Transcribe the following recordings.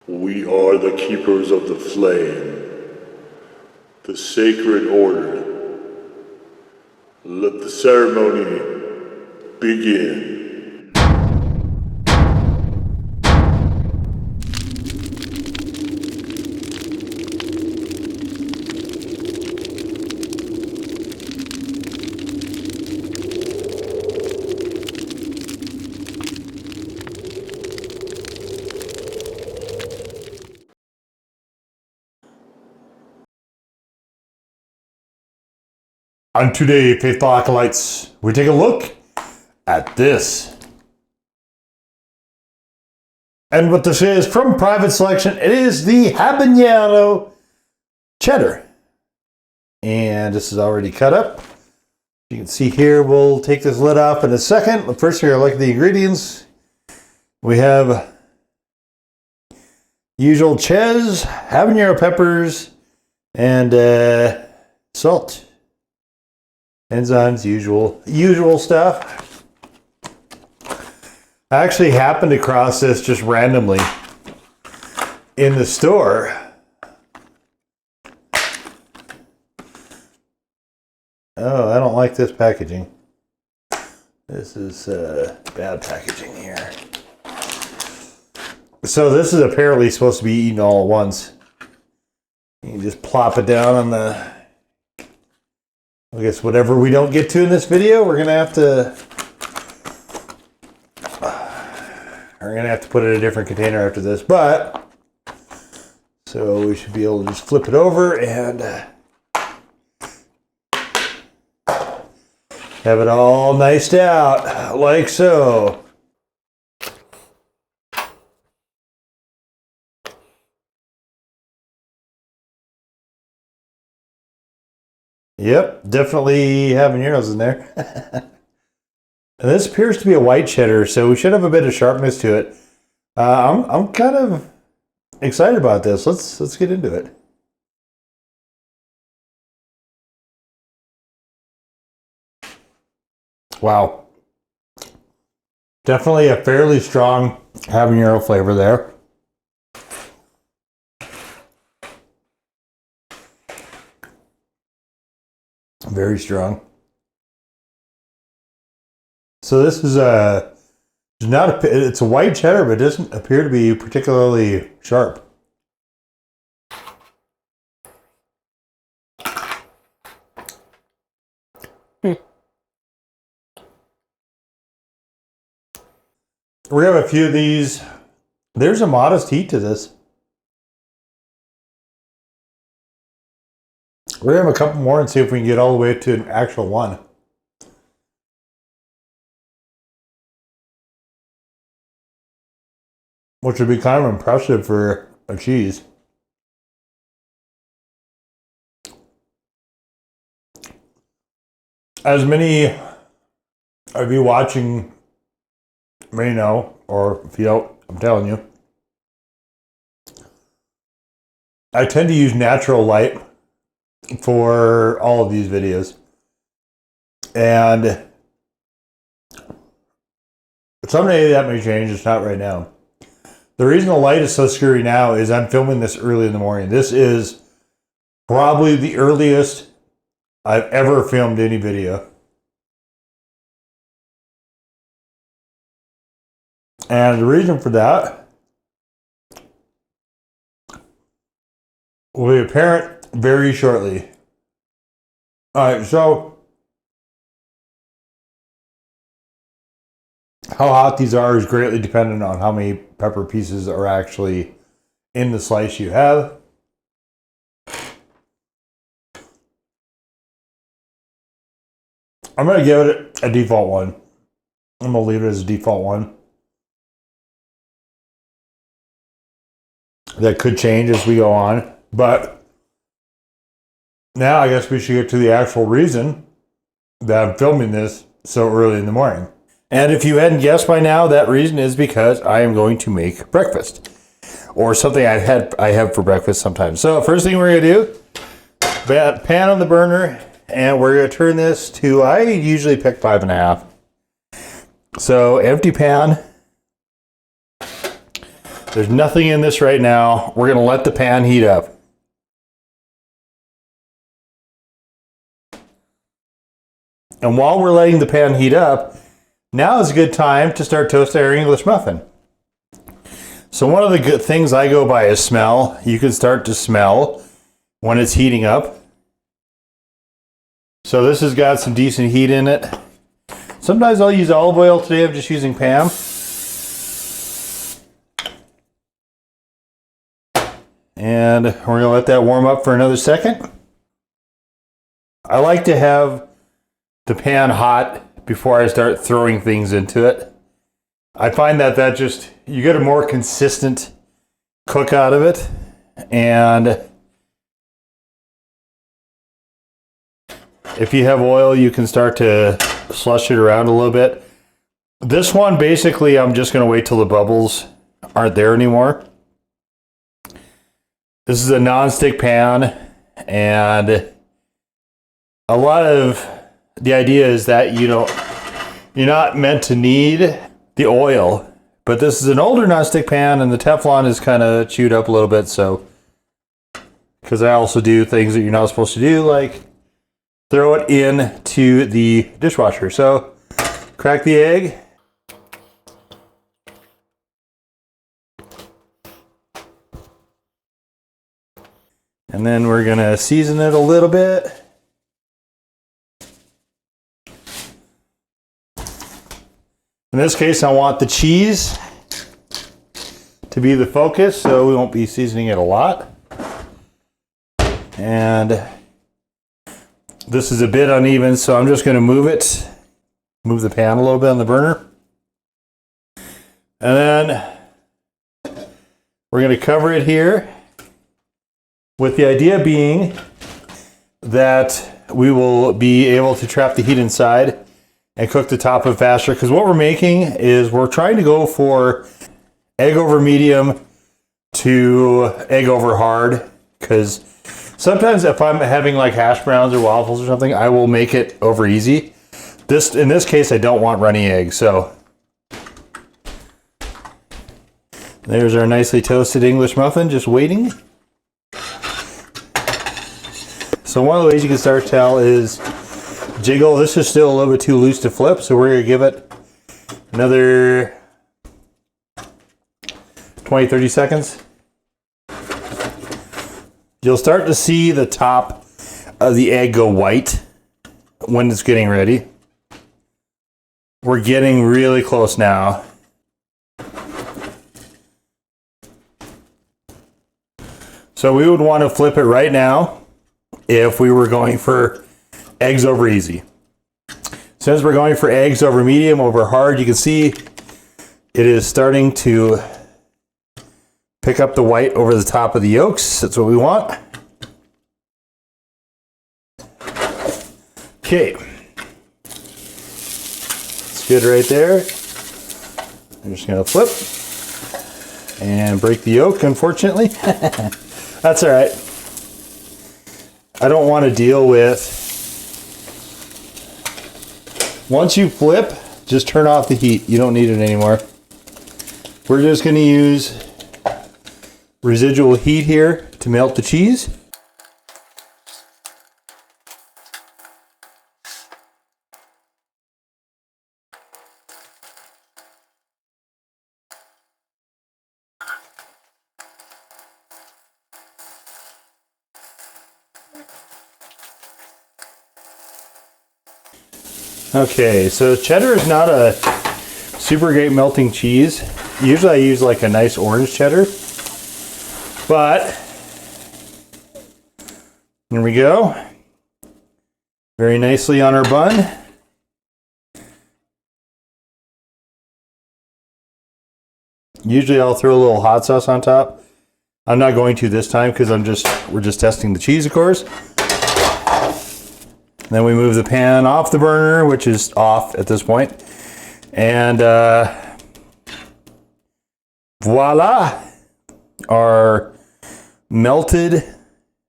We are the keepers of the flame, the sacred order. Let the ceremony begin. On today, Faithful Acolytes, we take a look at this. And what this is from private selection, it is the Habanero Cheddar. And this is already cut up. You can see here, we'll take this lid off in a second. But first here, I like the ingredients. We have usual ches, habanero peppers, and salt. Enzymes, usual stuff. I actually happened across this just randomly in the store. Oh, I don't like this packaging. This is bad packaging here. So this is apparently supposed to be eaten all at once. You can just plop it down on the... I guess whatever we don't get to in this video, we're gonna have to put it in a different container after this. But so we should be able to just flip it over and have it all niced out like so. Yep, definitely habaneros in there. And this appears to be a white cheddar, so we should have a bit of sharpness to it. I'm kind of excited about this. Let's get into it. Wow, definitely a fairly strong habanero flavor there. Very strong. So this is it's a white cheddar, but it doesn't appear to be particularly sharp. We have a few of these. There's a modest heat to this. We're going to have a couple more and see if we can get all the way to an actual one. Which would be kind of impressive for a cheese. As many of you watching may know, or if you don't, I'm telling you, I tend to use natural light for all of these videos, and someday that may change. It's not right now. The reason the light is so screwy now is I'm filming this early in the morning. This is probably the earliest I've ever filmed any video, and the reason for that will be apparent very shortly. Alright, so how hot these are is greatly dependent on how many pepper pieces are actually in the slice you have. I'm going to give it a default one. I'm going to leave it as a default one. That could change as we go on, but now I guess we should get to the actual reason that I'm filming this so early in the morning. And if you hadn't guessed by now, that reason is because I am going to make breakfast. Or something I have for breakfast sometimes. So first thing we're going to do, pan on the burner, and we're going to turn this to, I usually pick 5.5. So empty pan. There's nothing in this right now. We're gonna let the pan heat up. And while we're letting the pan heat up, now is a good time to start toasting our English muffin. So one of the good things I go by is smell. You can start to smell when it's heating up. So this has got some decent heat in it. Sometimes I'll use olive oil. Today I'm just using Pam. And we're gonna let that warm up for another second. I like to have the pan hot before I start throwing things into it. I find that just, you get a more consistent cook out of it. And if you have oil, you can start to slush it around a little bit. This one, basically, I'm just gonna wait till the bubbles aren't there anymore. This is a non-stick pan, and a lot of the idea is that you're not meant to need the oil, but this is an older non-stick pan, and the Teflon is kind of chewed up a little bit. So, because I also do things that you're not supposed to do, like throw it into the dishwasher. So, crack the egg. And then we're gonna season it a little bit. In this case, I want the cheese to be the focus, so we won't be seasoning it a lot. And this is a bit uneven, so I'm just gonna move the pan a little bit on the burner. And then we're gonna cover it here, with the idea being that we will be able to trap the heat inside and cook the top of it faster. Because what we're making is we're trying to go for egg over medium to egg over hard. Because sometimes if I'm having like hash browns or waffles or something, I will make it over easy. In this case, I don't want runny eggs. So there's our nicely toasted English muffin just waiting. So one of the ways you can start to tell is jiggle. This is still a little bit too loose to flip, so we're gonna give it another 20-30 seconds. You'll start to see the top of the egg go white when it's getting ready. We're getting really close now. So we would want to flip it right now if we were going for eggs over easy. Since we're going for eggs over medium, over hard, you can see it is starting to pick up the white over the top of the yolks. That's what we want. Okay. It's good right there. I'm just gonna flip and break the yolk, unfortunately. That's all right. I don't want to deal with, once you flip, just turn off the heat. You don't need it anymore. We're just going to use residual heat here to melt the cheese. Okay, so cheddar is not a super great melting cheese. Usually I use like a nice orange cheddar, but here we go. Very nicely on our bun. Usually I'll throw a little hot sauce on top. I'm not going to this time because we're just testing the cheese, of course. Then we move the pan off the burner, which is off at this point. And voila, our melted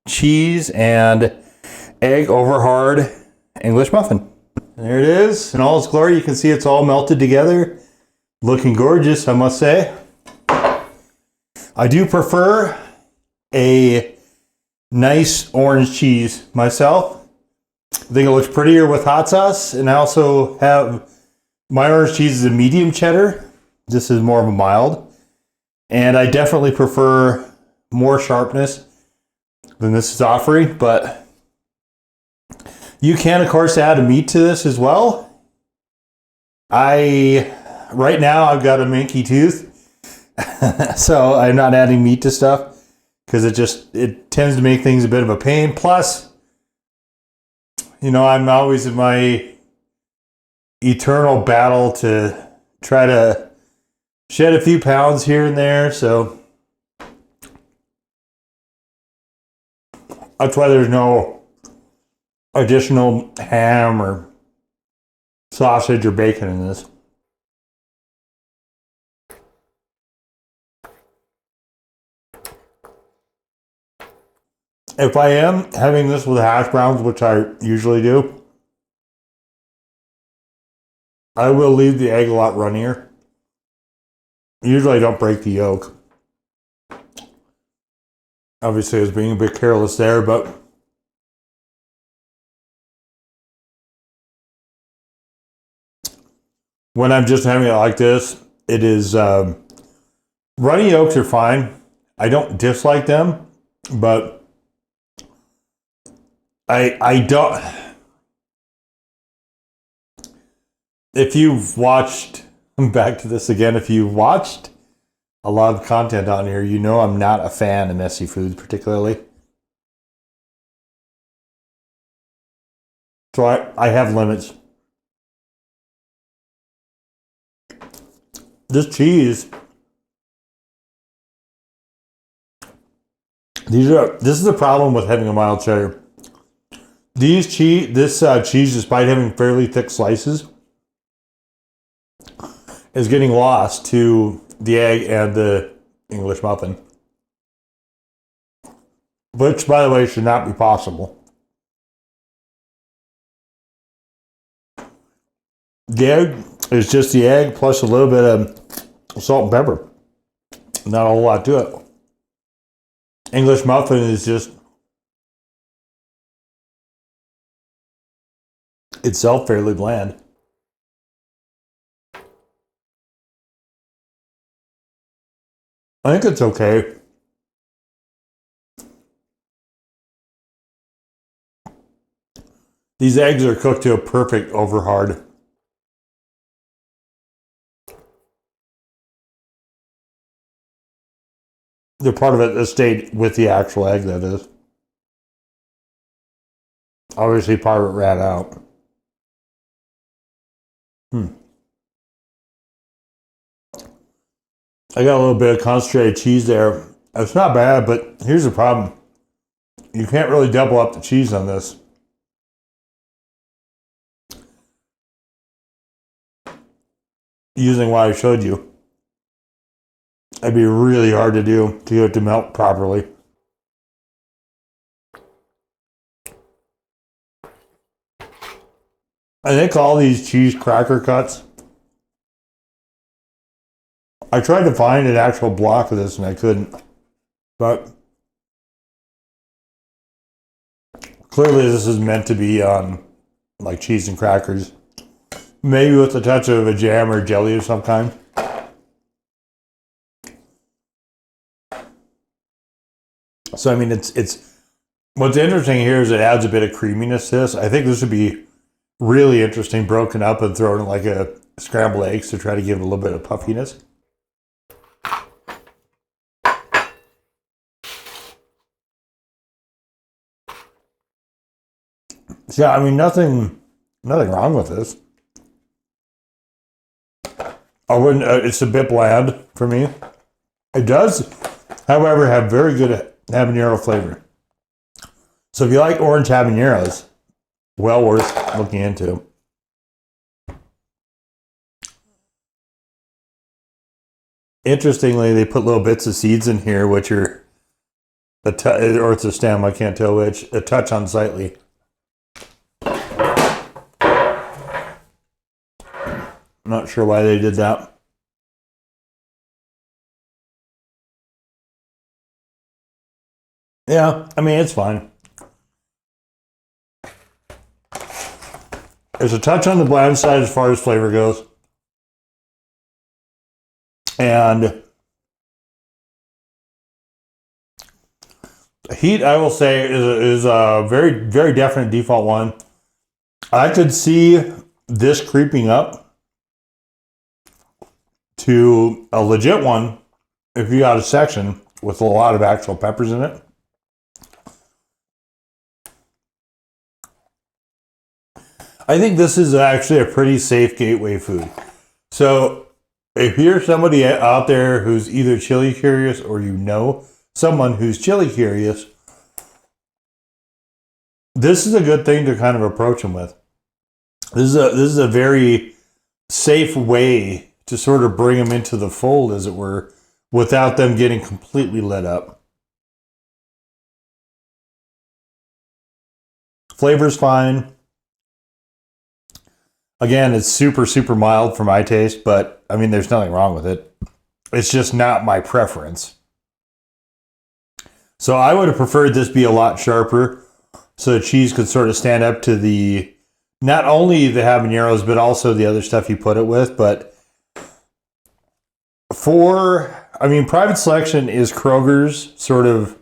cheese and egg over hard English muffin. There it is in all its glory. You can see it's all melted together. Looking gorgeous, I must say. I do prefer a nice orange cheese myself. I think it looks prettier with hot sauce. And I also have, my orange cheese is a medium cheddar. This is more of a mild. And I definitely prefer more sharpness than this is offering. But you can, of course, add a meat to this as well. Right now, I've got a minky tooth. So I'm not adding meat to stuff because it tends to make things a bit of a pain. Plus, I'm always in my eternal battle to try to shed a few pounds here and there. So that's why there's no additional ham or sausage or bacon in this. If I am having this with hash browns, which I usually do, I will leave the egg a lot runnier. Usually I don't break the yolk. Obviously I was being a bit careless there, but when I'm just having it like this, it is, runny yolks are fine. I don't dislike them, but I don't. If you've watched, back to this again, if you've watched a lot of content on here, I'm not a fan of messy foods particularly. So I have limits. This cheese, this is the problem with having a mild cheddar. This cheese, despite having fairly thick slices, is getting lost to the egg and the English muffin. Which, by the way, should not be possible. The egg is just the egg plus a little bit of salt and pepper. Not a whole lot to it. English muffin is just itself fairly bland. I think it's okay. These eggs are cooked to a perfect over hard. They're part of it that stayed with the actual egg, that is. Obviously, part of it ran out. I got a little bit of concentrated cheese there. It's not bad, but here's the problem. You can't really double up the cheese on this. Using what I showed you. It'd be really hard to do to get it to melt properly. I think all these cheese cracker cuts, I tried to find an actual block of this and I couldn't. But clearly this is meant to be on like cheese and crackers. Maybe with a touch of a jam or jelly of some kind. So I mean it's what's interesting here is it adds a bit of creaminess to this. I think this would be really interesting broken up and thrown in like a scrambled eggs to try to give it a little bit of puffiness. So, yeah, I mean nothing wrong with this. I wouldn't. It's a bit bland for me. It does, however, have very good habanero flavor. So if you like orange habaneros, well worth looking into. Interestingly, they put little bits of seeds in here, which are or it's a stem. I can't tell which. A touch unsightly. I'm not sure why they did that. Yeah, I mean, it's fine. There's a touch on the bland side as far as flavor goes. And heat, I will say, is a very, very definite default one. I could see this creeping up to a legit one if you got a section with a lot of actual peppers in it. I think this is actually a pretty safe gateway food. So if you're somebody out there who's either chili curious or you know someone who's chili curious, this is a good thing to kind of approach them with. This is a very safe way to sort of bring them into the fold, as it were, without them getting completely lit up. Flavor's fine. Again, it's super, super mild for my taste, but I mean, there's nothing wrong with it. It's just not my preference. So I would have preferred this be a lot sharper so the cheese could sort of stand up to the, not only the habaneros, but also the other stuff you put it with. But Private Selection is Kroger's sort of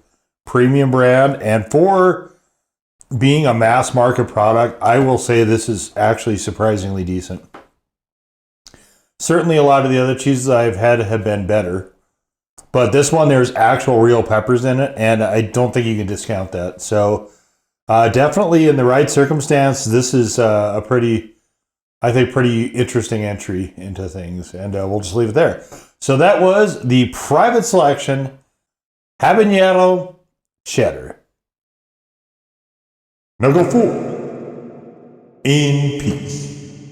premium brand, and for being a mass market product, I will say this is actually surprisingly decent. Certainly a lot of the other cheeses I've had have been better, but this one, there's actual real peppers in it, and I don't think you can discount that. So definitely in the right circumstance, this is a pretty interesting entry into things, and we'll just leave it there. So that was the Private Selection Habanero Cheddar. Now go forth in peace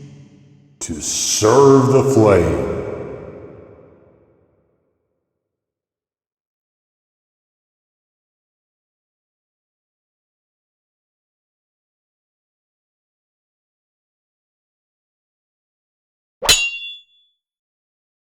to serve the flame.